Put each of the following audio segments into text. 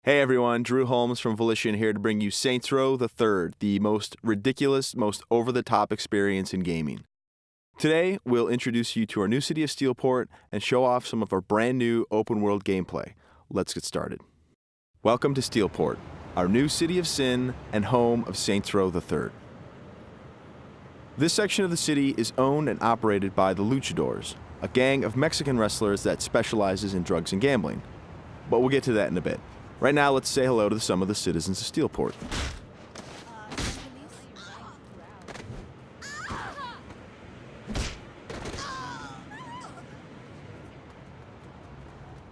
Hey everyone, Drew Holmes from Volition here to bring you Saints Row the Third, the most ridiculous, most over-the-top experience in gaming. Today, we'll introduce you to our new city of Steelport and show off some of our brand new open-world gameplay. Let's get started. Welcome to Steelport, our new city of sin and home of Saints Row the Third. This section of the city is owned and operated by the Luchadors, a gang of Mexican wrestlers that specializes in drugs and gambling. But we'll get to that in a bit. Right now, let's say hello to some of the citizens of Steelport.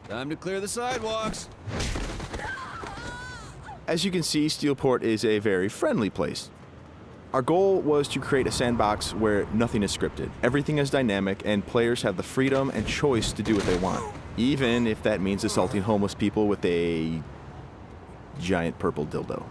Time to clear the sidewalks. As you can see, Steelport is a very friendly place. Our goal was to create a sandbox where nothing is scripted. Everything is dynamic, and players have the freedom and choice to do what they want, even if that means assaulting homeless people with a giant purple dildo.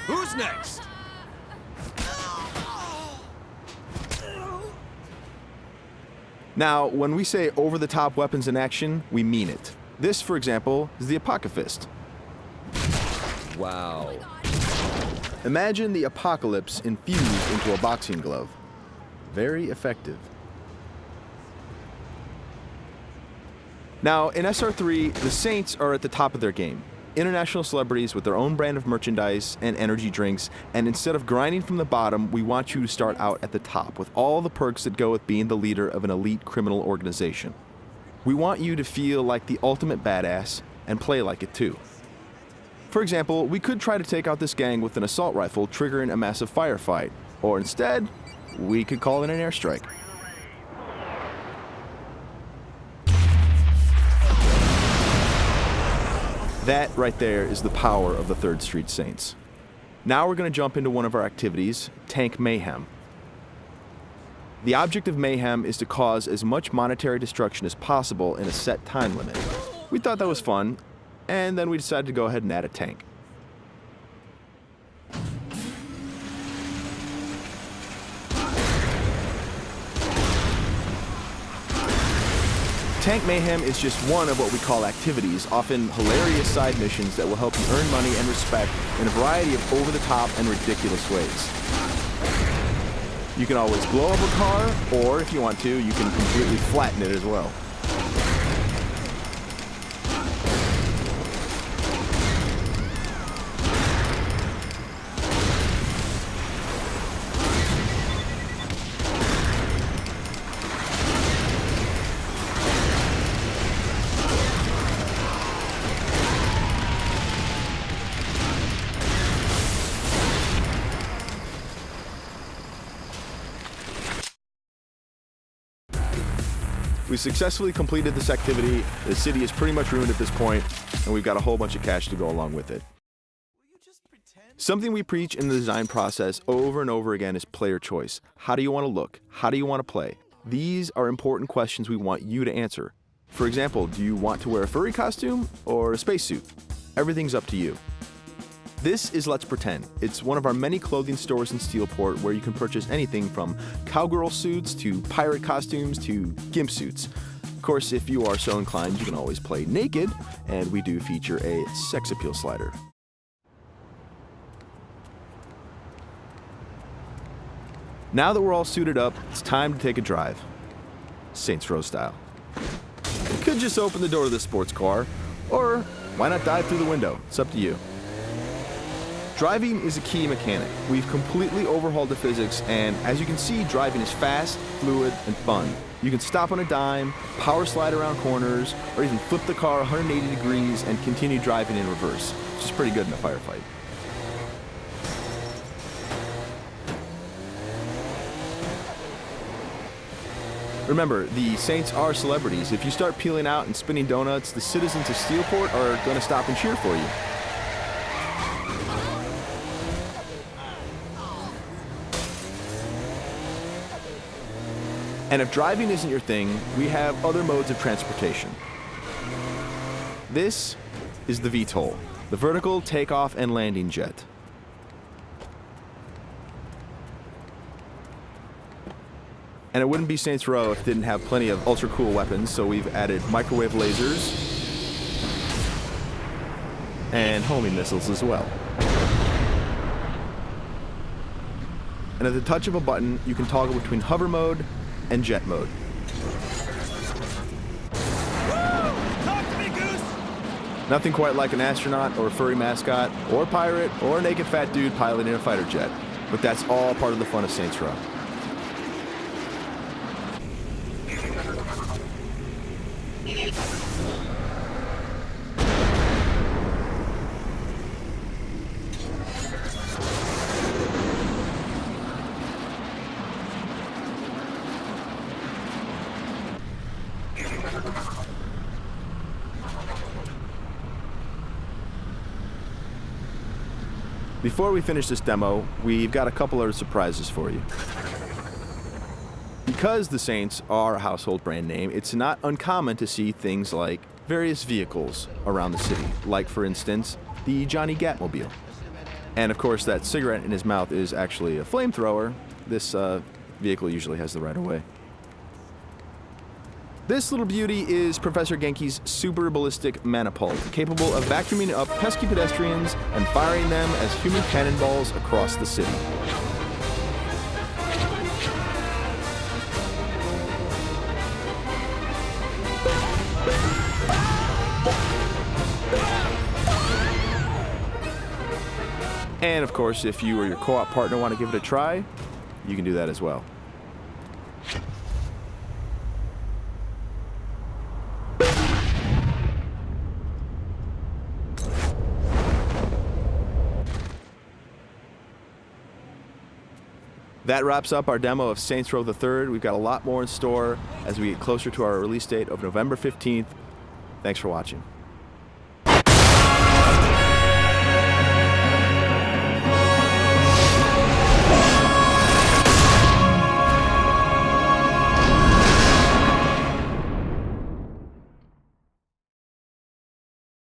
Who's next? Now, when we say over-the-top weapons in action, we mean it. This, for example, is the Apocalypse. Wow. Imagine the apocalypse infused into a boxing glove. Very effective. Now, in SR3, the Saints are at the top of their game. International celebrities with their own brand of merchandise and energy drinks, and instead of grinding from the bottom, we want you to start out at the top with all the perks that go with being the leader of an elite criminal organization. We want you to feel like the ultimate badass and play like it too. For example, we could try to take out this gang with an assault rifle triggering a massive firefight, or instead, we could call it an airstrike. That right there is the power of the 3rd Street Saints. Now we're going to jump into one of our activities, Tank Mayhem. The object of Mayhem is to cause as much monetary destruction as possible in a set time limit. We thought that was fun, and then we decided to go ahead and add a tank. Tank Mayhem is just one of what we call activities, often hilarious side missions that will help you earn money and respect in a variety of over-the-top and ridiculous ways. You can always blow up a car, or if you want to, you can completely flatten it as well. We successfully completed this activity. The city is pretty much ruined at this point, and we've got a whole bunch of cash to go along with it. Something we preach in the design process over and over again is player choice. How do you want to look? How do you want to play? These are important questions we want you to answer. For example, do you want to wear a furry costume or a spacesuit? Everything's up to you. This is Let's Pretend. It's one of our many clothing stores in Steelport where you can purchase anything from cowgirl suits to pirate costumes to gimp suits. Of course, if you are so inclined, you can always play naked, and we do feature a sex appeal slider. Now that we're all suited up, it's time to take a drive. Saints Row style. You could just open the door to the sports car, or why not dive through the window? It's up to you. Driving is a key mechanic. We've completely overhauled the physics, and as you can see, driving is fast, fluid, and fun. You can stop on a dime, power slide around corners, or even flip the car 180 degrees and continue driving in reverse, which is pretty good in a firefight. Remember, the Saints are celebrities. If you start peeling out and spinning donuts, the citizens of Steelport are going to stop and cheer for you. And if driving isn't your thing, we have other modes of transportation. This is the VTOL. the vertical takeoff and landing jet. And it wouldn't be Saints Row if it didn't have plenty of ultra cool weapons, so we've added microwave lasers and homing missiles as well. And at the touch of a button, you can toggle between hover mode and jet mode. Talk to me, Goose! Nothing quite like an astronaut or a furry mascot or pirate or a naked fat dude piloting a fighter jet, but that's all part of the fun of Saints Row. Before we finish this demo, we've got a couple other surprises for you. Because the Saints are a household brand name, it's not uncommon to see things like various vehicles around the city, like, for instance, the Johnny Gatmobile. And of course, that cigarette in his mouth is actually a flamethrower. This vehicle usually has the right-of-way. This little beauty is Professor Genki's super ballistic manipult, capable of vacuuming up pesky pedestrians and firing them as human cannonballs across the city. And of course, if you or your co-op partner want to give it a try, you can do that as well. That wraps up our demo of Saints Row the Third. We've got a lot more in store as we get closer to our release date of November 15th. Thanks for watching.